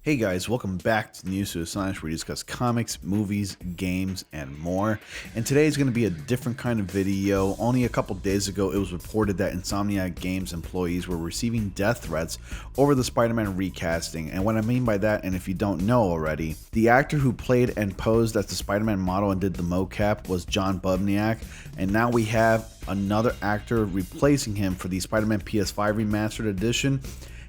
Hey guys, welcome back to News to Insomniac, where we discuss comics, movies, games, and more. And today is going to be a different kind of video. Only a couple days ago, it was reported that Insomniac Games employees were receiving death threats over the Spider-Man recasting. And what I mean by that, and if you don't know already, the actor who played and posed as the Spider-Man model and did the mocap was John Bubniak. And now we have another actor replacing him for the Spider-Man PS5 Remastered Edition,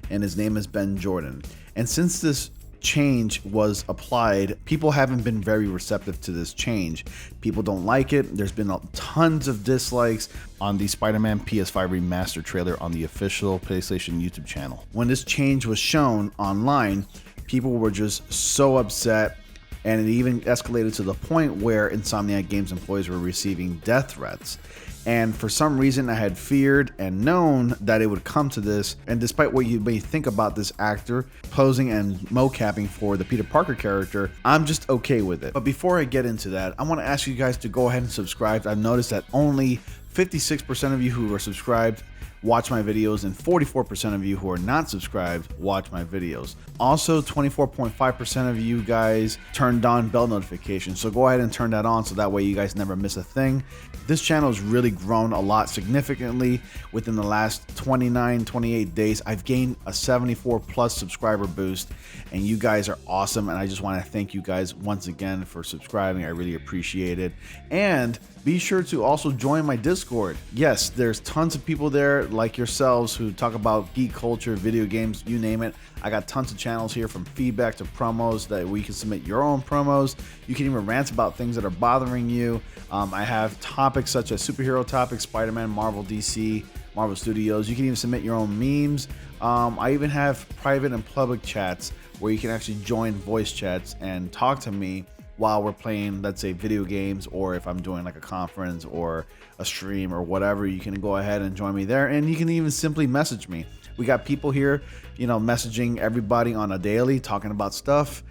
and his name is Ben Jordan. And since this change was applied, people haven't been very receptive to this change. People don't like it. There's been tons of dislikes on the Spider-Man PS5 Remastered trailer on the official PlayStation YouTube channel. When this change was shown online, people were just so upset, and it even escalated to the point where Insomniac Games employees were receiving death threats. And for some reason, I had feared and known that it would come to this. And despite what you may think about this actor posing and mocapping for the Peter Parker character, I'm just okay with it. But before I get into that, I want to ask you guys to go ahead and subscribe. I've noticed that only 56% of you who are subscribed watch my videos, and 44% of you who are not subscribed watch my videos. Also, 24.5% of you guys turned on bell notifications, so go ahead and turn that on so that way you guys never miss a thing. This channel has really grown a lot significantly within the last 28 days. I've gained a 74 plus subscriber boost, and you guys are awesome, and I just want to thank you guys once again for subscribing. I really appreciate it. And be sure to also join my Discord. Yes, there's tons of people there like yourselves who talk about geek culture, video games, you name it. I got tons of channels here, from feedback to promos, that we can submit your own promos. You can even rant about things that are bothering you. I have topics such as superhero topics, Spider-Man, Marvel, DC, Marvel Studios. You can even submit your own memes. I even have private and public chats where you can actually join voice chats and talk to me while we're playing, let's say, video games, or if I'm doing like a conference or a stream or whatever. You can go ahead and join me there, and you can even simply message me. We got people here, messaging everybody on a daily, talking about stuff,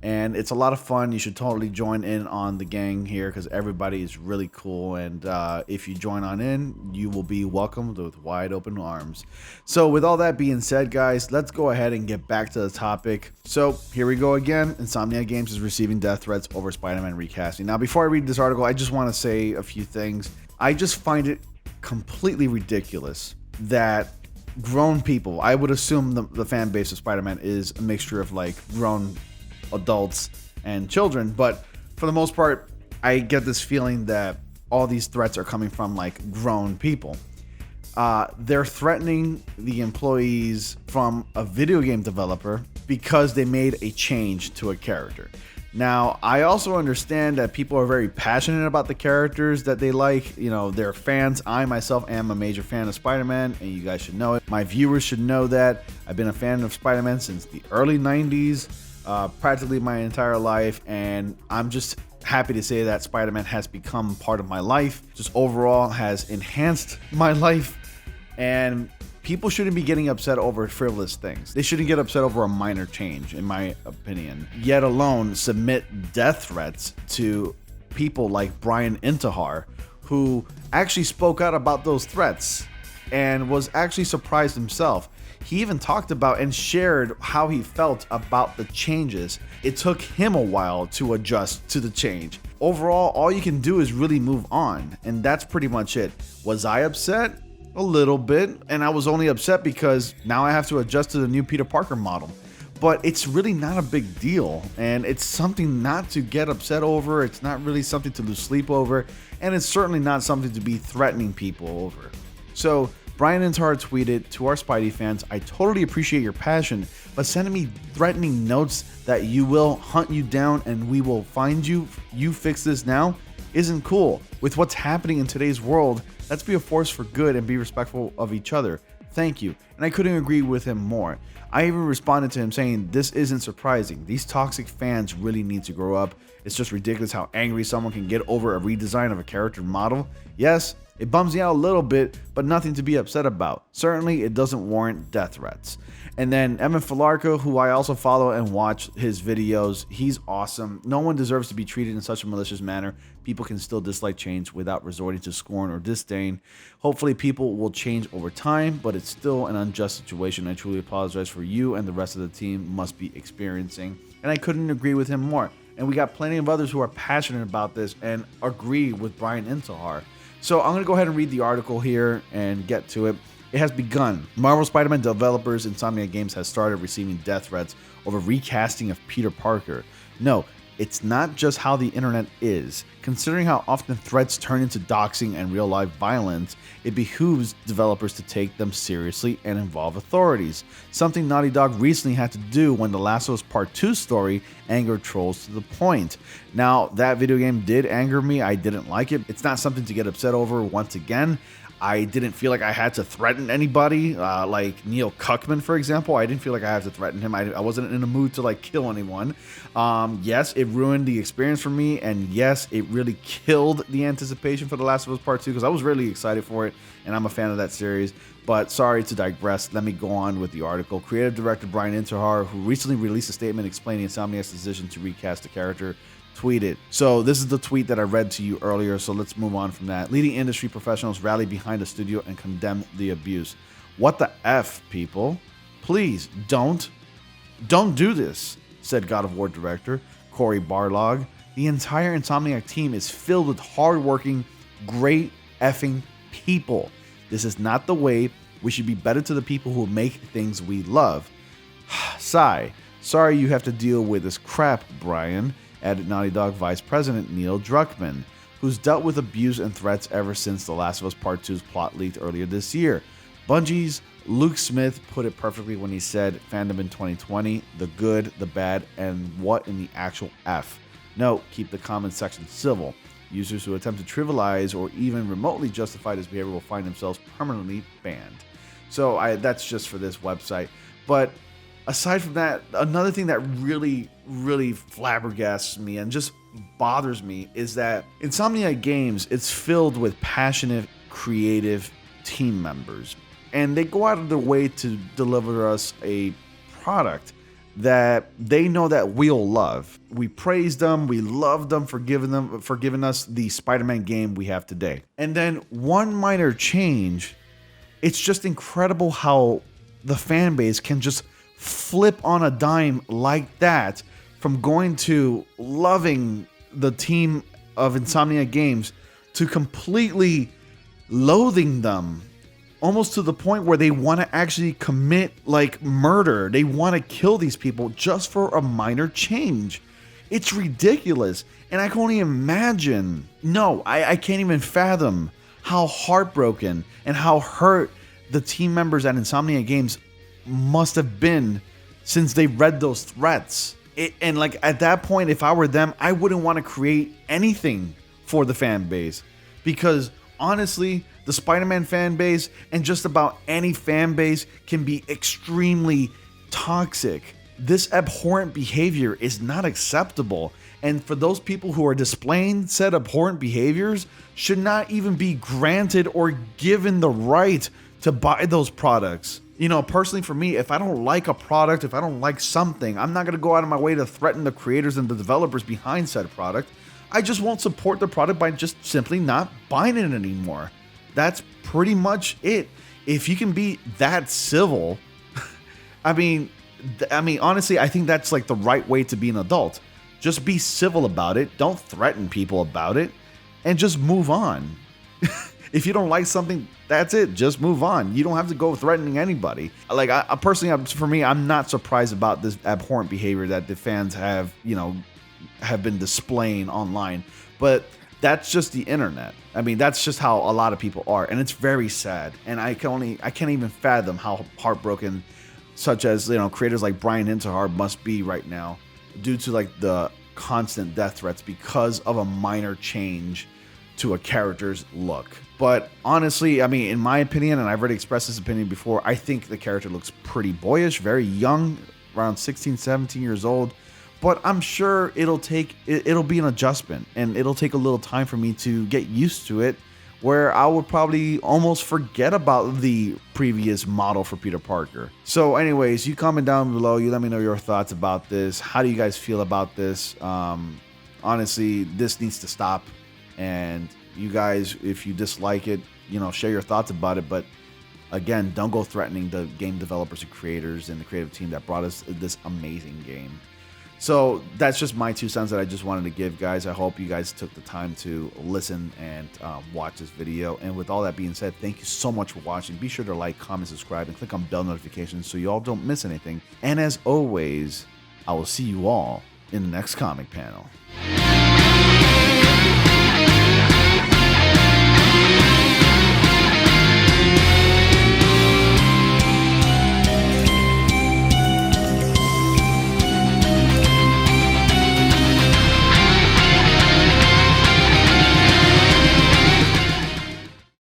and it's a lot of fun. You should totally join in on the gang here because everybody is really cool, and if you join on in, you will be welcomed with wide open arms. So with all that being said, guys, let's go ahead and get back to the topic. So here we go again. Insomniac Games is receiving death threats over Spider-Man recasting. Now, before I read this article, I just want to say a few things. I just find it completely ridiculous that grown people, I would assume the fan base of Spider-Man is a mixture of like grown adults and children, but for the most part, I get this feeling that all these threats are coming from like grown people. They're threatening the employees from a video game developer because they made a change to a character. Now, I also understand that people are very passionate about the characters that they like. They're fans. I myself am a major fan of Spider-Man, and you guys should know it. My viewers should know that. I've been a fan of Spider-Man since the early 90s, practically my entire life, and I'm just happy to say that Spider-Man has become part of my life, just overall has enhanced my life, and people shouldn't be getting upset over frivolous things. They shouldn't get upset over a minor change, in my opinion, yet alone submit death threats to people like Brian Intihar, who actually spoke out about those threats and was actually surprised himself. He even talked about and shared how he felt about the changes. It took him a while to adjust to the change. Overall, all you can do is really move on, and that's pretty much it. Was I upset? A little bit, and I was only upset because now I have to adjust to the new Peter Parker model. But it's really not a big deal, and it's something not to get upset over. It's not really something to lose sleep over, and it's certainly not something to be threatening people over. So Brian Intihar tweeted, "To our Spidey fans, I totally appreciate your passion, but sending me threatening notes that you will hunt you down and we will find you, you fix this now, isn't cool. With what's happening in today's world, let's be a force for good and be respectful of each other. Thank you." And I couldn't agree with him more. I even responded to him saying, "This isn't surprising. These toxic fans really need to grow up. It's just ridiculous how angry someone can get over a redesign of a character model. Yes, it bums me out a little bit, but nothing to be upset about. Certainly, it doesn't warrant death threats." And then Evan Falarco, who I also follow and watch his videos, he's awesome. No one deserves to be treated in such a malicious manner. People can still dislike change without resorting to scorn or disdain. Hopefully people will change over time, but it's still an unjust situation. I truly apologize for for you and the rest of the team must be experiencing. And I couldn't agree with him more. And we got plenty of others who are passionate about this and agree with Brian Intihar. So I'm going to go ahead and read the article here and get to it. It has begun. Marvel Spider-Man developers Insomniac Games has started receiving death threats over recasting of Peter Parker. No, it's not just how the internet is. Considering how often threats turn into doxing and real-life violence, it behooves developers to take them seriously and involve authorities. Something Naughty Dog recently had to do when The Last of Us Part 2 story angered trolls to the point. Now, that video game did anger me. I didn't like it. It's not something to get upset over once again. I didn't feel like I had to threaten anybody, like Neil Cuckman, for example. I didn't feel like I had to threaten him. I wasn't in a mood to like kill anyone. Yes, it ruined the experience for me, and yes, it really killed the anticipation for The Last of Us Part 2 because I was really excited for it, and I'm a fan of that series. But sorry to digress, let me go on with the article. Creative director Brian Intihar, who recently released a statement explaining Insomniac's decision to recast the character, tweeted. So this is the tweet that I read to you earlier, so let's move on from that. Leading industry professionals rallied behind the studio and condemned the abuse. What the F, people? Please, don't do this, said God of War director Cory Barlog. The entire Insomniac team is filled with hardworking, great effing people. This is not the way. We should be better to the people who make things we love. Sigh. Sorry you have to deal with this crap, Brian, added Naughty Dog Vice President Neil Druckmann, who's dealt with abuse and threats ever since The Last of Us Part 2's plot leaked earlier this year. Bungie's Luke Smith put it perfectly when he said, fandom in 2020, the good, the bad, and what in the actual F. Note, keep the comment section civil. Users who attempt to trivialize or even remotely justify this behavior will find themselves permanently banned. So that's just for this website. But aside from that, another thing that really flabbergasts me and just bothers me is that Insomniac Games, it's filled with passionate, creative team members. And they go out of their way to deliver us a product that they know that we'll love. We praise them, we love them for giving us the Spider-Man game we have today. And then one minor change, it's just incredible how the fan base can just flip on a dime like that, from going to loving the team of Insomniac Games to completely loathing them, almost to the point where they want to actually commit like murder. They want to kill these people just for a minor change. It's ridiculous. And I can only imagine, I can't even fathom how heartbroken and how hurt the team members at Insomniac Games must have been since they read those threats. And like at that point, if I were them, I wouldn't want to create anything for the fan base, because honestly, the Spider-Man fan base and just about any fan base can be extremely toxic. This abhorrent behavior is not acceptable. And for those people who are displaying said abhorrent behaviors should not even be granted or given the right to buy those products. You know, personally for me, if I don't like a product, if I don't like something, I'm not going to go out of my way to threaten the creators and the developers behind said product. I just won't support the product by just simply not buying it anymore. That's pretty much it. If you can be that civil, I mean, honestly, I think that's like the right way to be an adult. Just be civil about it. Don't threaten people about it, and just move on. If you don't like something, that's it. Just move on. You don't have to go threatening anybody. Like I personally, for me, I'm not surprised about this abhorrent behavior that the fans have been displaying online. But that's just the internet. I mean, that's just how a lot of people are, and it's very sad. And I can't even fathom how heartbroken, such as creators like Brian Intihar must be right now, due to like the constant death threats because of a minor change to a character's look. But honestly, I mean, in my opinion, and I've already expressed this opinion before, I think the character looks pretty boyish, very young, around 16, 17 years old. But I'm sure it'll be an adjustment, and it'll take a little time for me to get used to it, where I would probably almost forget about the previous model for Peter Parker. So anyways, you comment down below, you let me know your thoughts about this. How do you guys feel about this? Honestly, this needs to stop. And you guys, if you dislike it, share your thoughts about it. But Again, don't go threatening the game developers and creators and the creative team that brought us this amazing game. So that's just my 2 cents that I just wanted to give, guys. I hope you guys took the time to listen and watch this video. And with all that being said, thank you so much for watching. Be sure to like, comment, subscribe, and click on bell notifications so you all don't miss anything. And as always, I will see you all in the next comic panel.